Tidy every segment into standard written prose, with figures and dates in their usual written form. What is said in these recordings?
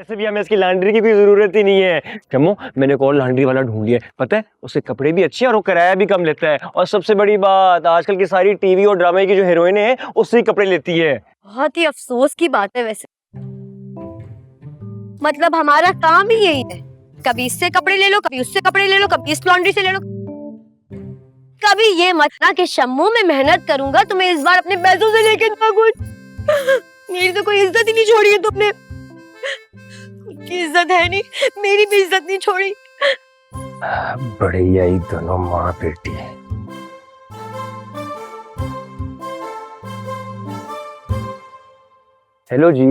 वैसे भी हमें इसकी लॉन्ड्री की भी जरूरत ही नहीं है। चमो, मैंने एक और लॉन्ड्री वाला ढूंढ लिया है। पता है, उसके कपड़े भी अच्छे हैं और वो किराया भी कम लेता है। और सबसे बड़ी बात, आजकल की सारी टीवी और ड्रामे की जो हीरोइनें हैं उससे ही कपड़े लेती है। बहुत ही अफसोस की बात है वैसे। मतलब हमारा काम ही यही है, कभी इससे कपड़े ले लो, कभी उससे कपड़े ले लो, कभी इस लॉन्ड्री से ले लो। कभी ये मत ना कि शम्मू मैं मेहनत करूंगा तो मैं इस बार अपने पैसों से लेके दूंगा कुछ। मेरी तो कोई इज्जत ही नहीं छोड़ी है तुमने। की इज्जत है नहीं, मेरी भी इज्जत नहीं छोड़ी। बढ़िया ही दोनों माँ बेटी है। हेलो जी।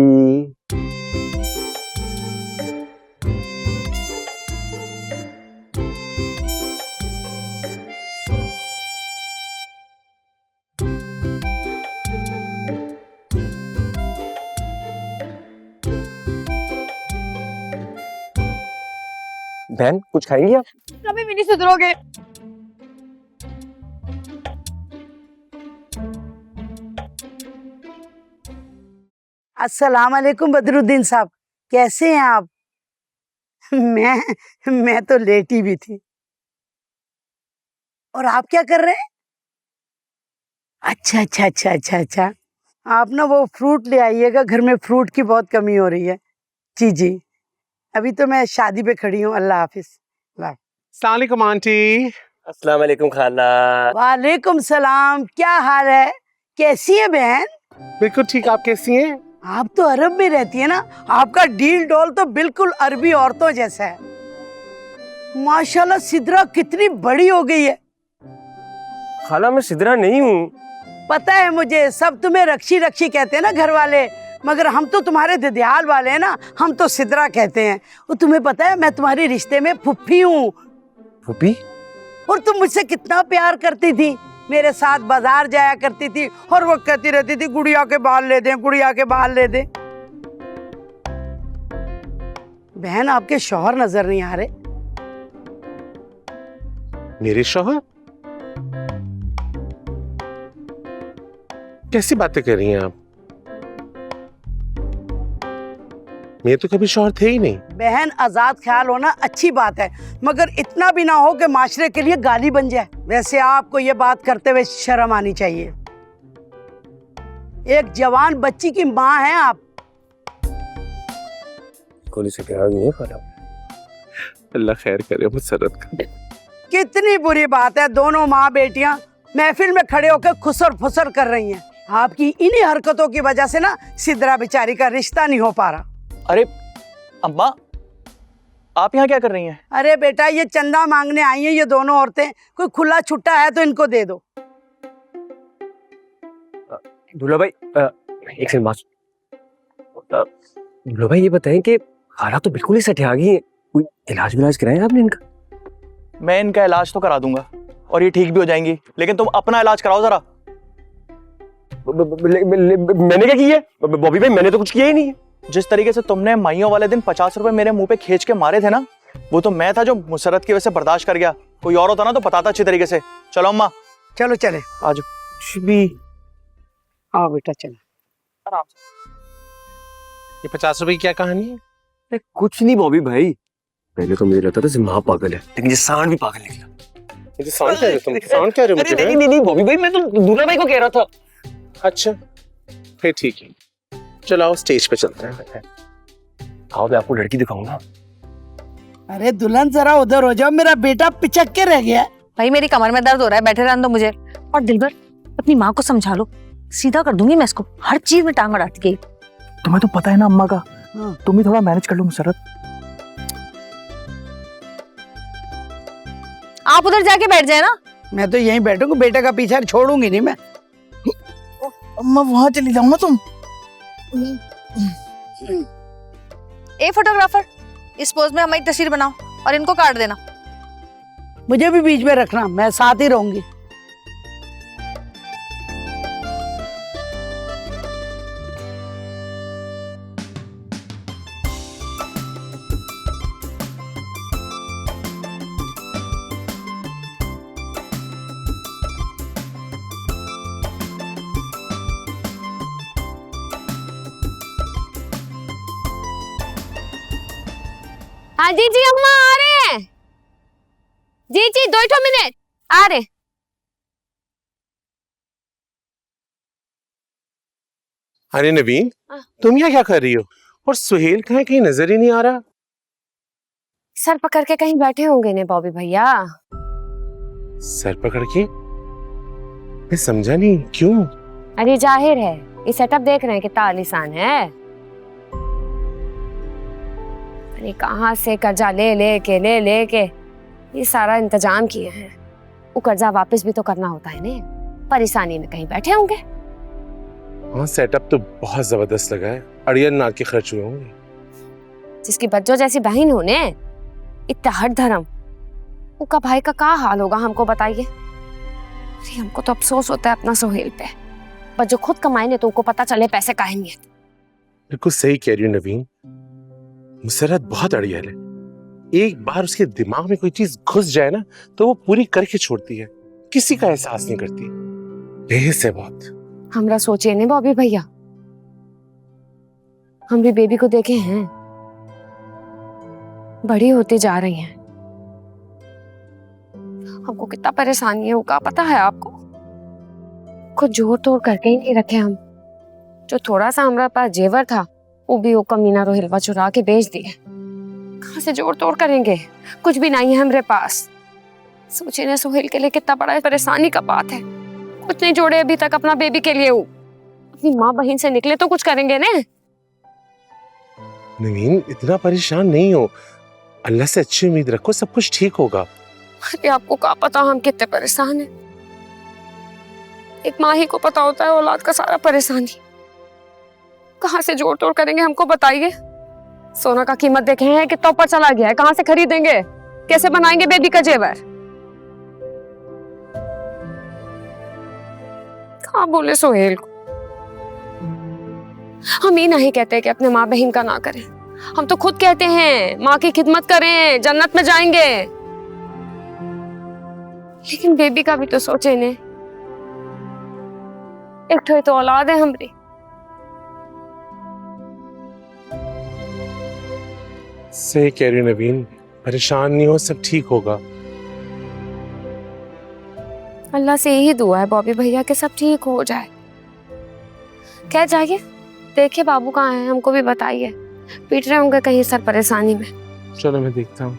बहन, कुछ खाएंगी आप? कभी भी नहीं सुधरोगे। अस्सलाम वालेकुम बदरुद्दीन साहब, कैसे हैं आप? मैं तो लेटी भी थी। और आप क्या कर रहे हैं? अच्छा अच्छा अच्छा अच्छा अच्छा, आप ना वो फ्रूट ले आइएगा, घर में फ्रूट की बहुत कमी हो रही है। जी जी, अभी तो मैं शादी पे खड़ी हूँ। अल्लाह हाफिज। अस्सलाम वालेकुम आंटी। अस्सलाम वालेकुम खाला। वालेकुम सलाम, क्या हाल है? कैसी है बहन? बिल्कुल ठीक, आप कैसी हैं? आप तो अरब में रहती है ना, आपका डील डॉल तो बिल्कुल अरबी औरतों जैसा है। माशाल्लाह, सिदरा कितनी बड़ी हो गई है। खाला, मैं सिदरा नहीं हूँ। पता है मुझे, सब तुम्हें रक्षी रक्षी कहते हैं ना घर वाले, मगर हम तो तुम्हारे ददियाल वाले हैं ना, हम तो सिदरा कहते हैं। वो तुम्हें पता है, मैं तुम्हारे रिश्ते में फुफ्फी हूँ। फूफी? और तुम मुझसे कितना प्यार करती थी, मेरे साथ बाजार जाया करती थी और वो कहती रहती थी गुड़िया के बाल ले दें, गुड़िया के बाल ले दें। बहन, आपके शौहर नजर नहीं आ रहे। मेरे शौहर? कैसी बातें कर रही हैं आप? मेरे तो कभी शौहर थे ही नहीं। बहन, आजाद ख्याल होना अच्छी बात है, मगर इतना भी ना हो कि माशरे के लिए गाली बन जाए। वैसे आपको ये बात करते हुए शर्म आनी चाहिए। एक जवान बच्ची की माँ हैं आप। कोली से प्यार नहीं है खाला। अल्लाह खैर करे मुसरत का। कितनी बुरी बात है, दोनों माँ बेटियां महफिल में खड़े होकर खुसर फुसर कर रही हैं। आपकी इन्हीं हरकतों की वजह से ना सिदरा बेचारी का रिश्ता नहीं हो पा रहा। अरे अम्मा, आप यहाँ क्या कर रही हैं? अरे बेटा, ये चंदा मांगने आई हैं ये दोनों औरतें, कोई खुला छुट्टा है तो इनको दे दो। दूल्हा भाई, एक सेकंड बात। दूल्हा भाई, ये बताएं कि खाला तो बिल्कुल ही सठे आ गई है। कोई इलाज विलाज कराया आपने इनका? मैं इनका इलाज तो करा दूंगा और ये ठीक भी हो जाएंगी, लेकिन तुम अपना इलाज कराओ जरा। मैंने क्या किया है बॉबी भाई? मैंने तो कुछ किया ही नहीं है। जिस तरीके से तुमने माइयों वाले दिन 50 रुपए मेरे मुंह पे खींच के मारे थे ना, वो तो मैं था जो मुसरत की वजह से बर्दाश्त कर गया। कोई और होता ना तो बताता अच्छी तरीके से। चलो अम्मा, चलो चले। आज भी आओ बेटा, चलो आराम से। ये 50 रुपए की क्या कहानी है? कुछ नहीं बॉबी भाई, पहले तो मुझे लगता था सिम्हा पागल है, लेकिन ये सांड भी पागल निकला। ये सांड कह रहे हो तुम? सांड कह रहे हो मुझे? नहीं नहीं बॉबी भाई, मैं तो दूल्हा भाई को कह रहा था। अच्छा, फिर ठीक है, चलो आओ स्टेज पे चलते हैं। आओ, मैं आपको लड़की दिखाऊंगा। अरे दुल्हन, जरा उधर हो जाओ, मेरा बेटा पिचक के रह गया। भाई मेरी कमर में दर्द हो रहा है, बैठे रहने दो मुझे। और दिलबर, अपनी माँ को समझा लो, सीधा कर दूंगी मैं इसको। हर चीज में टांग अड़ाती गई। तुम्हें तो पता है ना अम्मा का। हाँ। तुम ही थोड़ा मैनेज कर लो मुसरत। आप उधर जाके बैठ जाए ना। मैं तो यहीं बैठूंगा, बेटे का पीछा छोड़ूंगी नहीं मैं। अम्मा वहां चली जाओ ना तुम। ए फोटोग्राफर, इस पोज में हमारी तस्वीर बनाओ और इनको काट देना। मुझे भी बीच में रखना, मैं साथ ही रहूंगी। हाँ जी जी अम्मा आ रहे हैं। जी जी 2 मिनट आ रहे। अरे नवीन, हाँ। तुम यहाँ क्या कर रही हो? और सुहेल कहाँ है? कहीं नजर ही नहीं आ रहा। सर पकड़ के कहीं बैठे होंगे ने बॉबी भैया। सर पकड़ के? मैं समझा नहीं, क्यों? अरे जाहिर है, ये सेटअप देख रहे हैं कितना आलीशान है। अरे कहाँ से कर्जा ले के ये सारा इंतजाम किए हैं। वो कर्जा वापस भी तो करना होता है ने। परेशानी में कहीं बैठे होंगे। हाँ, सेटअप तो बहुत जबरदस्त लगा है। अड़ियल नार के खर्च हुए होंगे। जिसकी बच्चों जैसी बहन हो ने, इतना हट धर्म, उसका भाई का क्या हाल होगा हमको बताइए। अरे हमको तो अफसोस होता है अपना सोहेल पे, पर जो खुद कमाए ने तो उनको पता चले पैसे काहे नहीं है। बिल्कुल सही कह रही हो नवीन, मुसरत बहुत अड़ियल है। एक बार उसके दिमाग में कोई चीज घुस जाए ना तो वो पूरी करके छोड़ती है, किसी का एहसास नहीं करती। बेहिस है बहुत। हमरा सोचिए ने बॉबी भैया, हम भी बेबी को देखे हैं, बड़ी होती जा रही हैं। हमको कितना परेशानी है उसका पता है आपको। खुद जोड़ तोड़ करके ही नहीं रखे हम। जो थोड़ा सा हमारे पास जेवर था वो भी वो कमीना रोहिलवा चुरा के बेच दिए। कहाँ से जोड़ तोड़ करेंगे, कुछ भी नहीं है हमारे पास। सोचिए ना सोहेल के लिए कितना बड़ा परेशानी का बात है। कुछ नहीं जोड़े अभी तक अपना बेबी के लिए। वो अपनी माँ बहन से निकले तो कुछ करेंगे ना। नवीन, इतना परेशान नहीं हो, अल्लाह से अच्छी उम्मीद रखो, सब कुछ ठीक होगा। अरे आपको क्या पता हम कितने परेशान हैं। एक माँ ही को पता होता है औलाद का सारा परेशानी। कहाँ से जोड़ तोड़ करेंगे हमको बताइए। सोना का कीमत देखे हैं कितना ऊपर चला गया है, कहाँ से खरीदेंगे, कैसे बनाएंगे बेबी का जेवर। कहाँ बोले सोहेल को। हम ये नहीं कहते कि अपने माँ बहन का ना करें, हम तो खुद कहते हैं माँ की खिदमत करें, जन्नत में जाएंगे। लेकिन बेबी का भी तो सोचे ने। एक तो औलाद है हमारी। सही कह रही हो नवीन, परेशान नहीं हो, सब ठीक होगा। अल्लाह से यही दुआ है बॉबी भैया के सब ठीक हो जाए। क्या जाइए देखिए बाबू कहाँ है, हमको भी बताइए। पीट रहे होंगे कहीं सर परेशानी में। चलो मैं देखता हूँ।